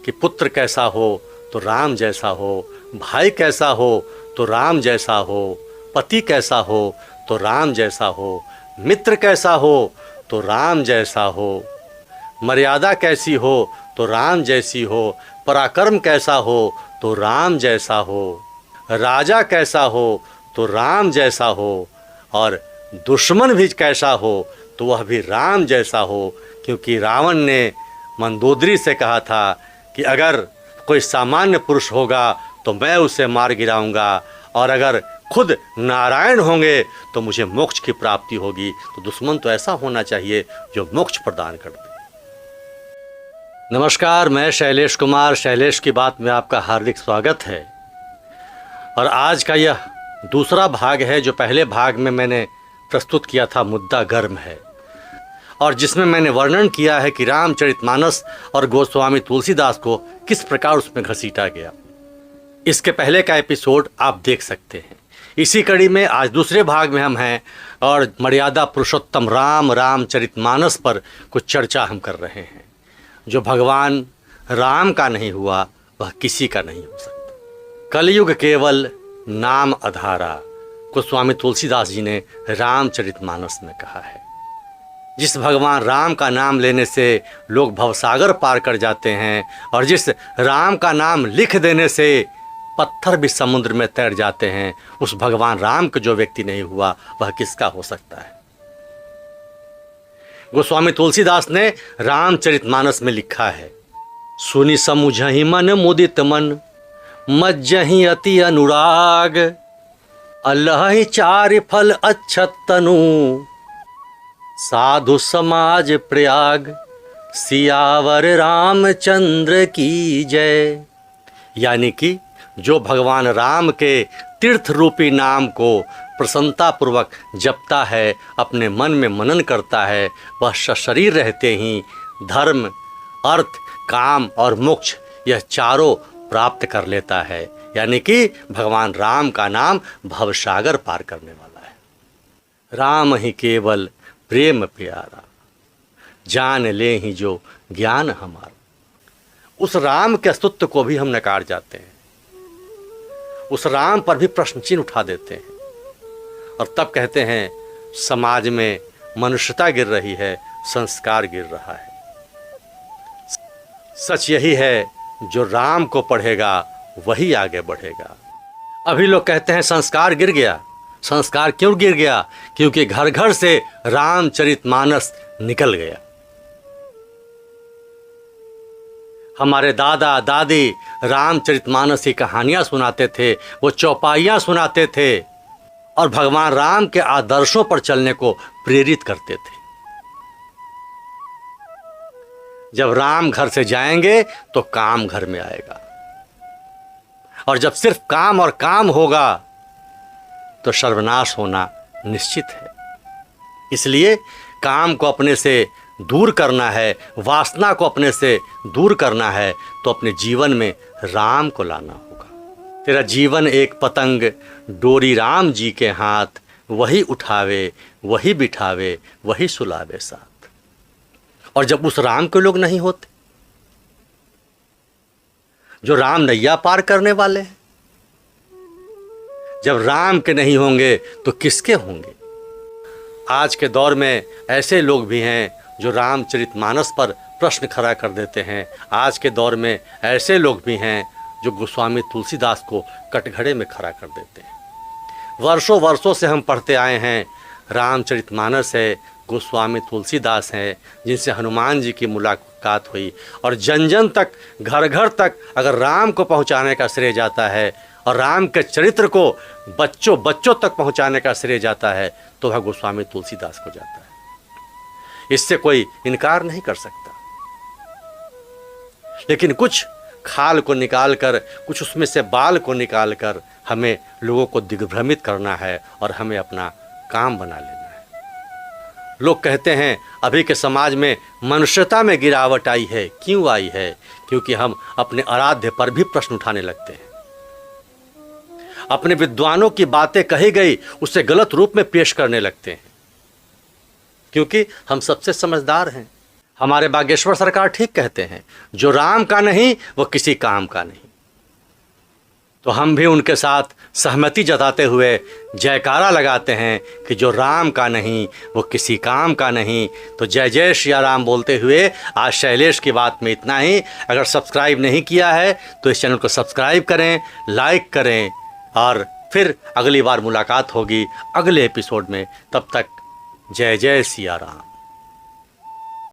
कि पुत्र कैसा हो तो राम जैसा हो, भाई कैसा हो तो राम जैसा हो, पति कैसा हो तो राम जैसा हो, मित्र कैसा हो तो राम जैसा हो, मर्यादा कैसी हो तो राम जैसी हो, पराक्रम कैसा हो तो राम जैसा हो, राजा कैसा हो तो राम जैसा हो, और दुश्मन भी कैसा हो तो वह भी राम जैसा हो। क्योंकि रावण ने मंदोदरी से कहा था कि अगर कोई सामान्य पुरुष होगा तो मैं उसे मार गिराऊंगा, और अगर खुद नारायण होंगे तो मुझे मोक्ष की प्राप्ति होगी। तो दुश्मन तो ऐसा होना चाहिए जो मोक्ष प्रदान कर दे। नमस्कार, मैं शैलेश कुमार, शैलेश की बात में आपका हार्दिक स्वागत है। और आज का यह दूसरा भाग है। जो पहले भाग में मैंने प्रस्तुत किया था मुद्दा गर्म है, और जिसमें मैंने वर्णन किया है कि रामचरितमानस और गोस्वामी तुलसीदास को किस प्रकार उसमें घसीटा गया। इसके पहले का एपिसोड आप देख सकते हैं। इसी कड़ी में आज दूसरे भाग में हम हैं और मर्यादा पुरुषोत्तम रामचरितमानस पर कुछ चर्चा हम कर रहे हैं। जो भगवान राम का नहीं हुआ वह किसी का नहीं हो सकता। कलयुग केवल नाम आधारा, गोस्वामी तुलसीदास जी ने रामचरितमानस में कहा है। जिस भगवान राम का नाम लेने से लोग भवसागर पार कर जाते हैं, और जिस राम का नाम लिख देने से पत्थर भी समुद्र में तैर जाते हैं, उस भगवान राम का जो व्यक्ति नहीं हुआ वह किसका हो सकता है। गोस्वामी तुलसीदास ने रामचरितमानस में लिखा है, सुनि समुझहि मन मुदित मन, मज्जहि अति अनुराग, अल्लहि चारि फल अच्छत तनु, साधु समाज प्रयाग, सियावर रामचंद्र की जय। यानी कि जो भगवान राम के तीर्थ रूपी नाम को प्रसन्नतापूर्वक जपता है, अपने मन में मनन करता है, वह सशरीर रहते ही धर्म, अर्थ, काम और मोक्ष यह चारों प्राप्त कर लेता है। यानी कि भगवान राम का नाम भवसागर पार करने वाला है। राम ही केवल प्रेम प्यारा, जान ले ही जो ज्ञान हमारा। उस राम के अस्तित्व को भी हम नकार जाते हैं, उस राम पर भी प्रश्न चिन्ह उठा देते हैं, और तब कहते हैं समाज में मनुष्यता गिर रही है, संस्कार गिर रहा है। सच यही है, जो राम को पढ़ेगा वही आगे बढ़ेगा। अभी लोग कहते हैं संस्कार गिर गया। संस्कार क्यों गिर गया? क्योंकि घर घर से रामचरितमानस निकल गया। हमारे दादा दादी रामचरितमानस की कहानियां सुनाते थे, वो चौपाइयां सुनाते थे, और भगवान राम के आदर्शों पर चलने को प्रेरित करते थे। जब राम घर से जाएंगे तो काम घर में आएगा, और जब सिर्फ काम और काम होगा तो सर्वनाश होना निश्चित है। इसलिए काम को अपने से दूर करना है, वासना को अपने से दूर करना है, तो अपने जीवन में राम को लाना होगा। तेरा जीवन एक पतंग, डोरी राम जी के हाथ, वही उठावे वही बिठावे वही सुलावे साथ। और जब उस राम के लोग नहीं होते, जो राम नैया पार करने वाले हैं, जब राम के नहीं होंगे तो किसके होंगे? आज के दौर में ऐसे लोग भी हैं जो रामचरितमानस पर प्रश्न खड़ा कर देते हैं। आज के दौर में ऐसे लोग भी हैं जो गोस्वामी तुलसीदास को कटघरे में खड़ा कर देते हैं। वर्षों वर्षों से हम पढ़ते आए हैं, रामचरितमानस है, गोस्वामी तुलसीदास हैं, जिनसे हनुमान जी की मुलाकात हुई, और जन जन तक, घर घर तक अगर राम को पहुंचाने का श्रेय जाता है, और राम के चरित्र को बच्चों बच्चों तक पहुंचाने का श्रेय जाता है, तो वह गोस्वामी तुलसीदास को जाता है। इससे कोई इनकार नहीं कर सकता। लेकिन कुछ खाल को निकाल कर, कुछ उसमें से बाल को निकाल कर हमें लोगों को दिग्भ्रमित करना है, और हमें अपना काम बना लेना है। लोग कहते हैं अभी के समाज में मनुष्यता में गिरावट आई है। क्यों आई है? क्योंकि हम अपने आराध्य पर भी प्रश्न उठाने लगते हैं। अपने विद्वानों की बातें कही गई उसे गलत रूप में पेश करने लगते हैं, क्योंकि हम सबसे समझदार हैं, हमारे बागेश्वर सरकार ठीक कहते हैं, जो राम का नहीं वो किसी काम का नहीं। तो हम भी उनके साथ सहमति जताते हुए जयकारा लगाते हैं कि जो राम का नहीं वो किसी काम का नहीं। तो जय जय श्री राम बोलते हुए आज शैलेश की बात में इतना ही। अगर सब्सक्राइब नहीं किया है तो इस चैनल को सब्सक्राइब करें, लाइक करें, और फिर अगली बार मुलाकात होगी अगले एपिसोड में। तब तक जय जय सिया राम।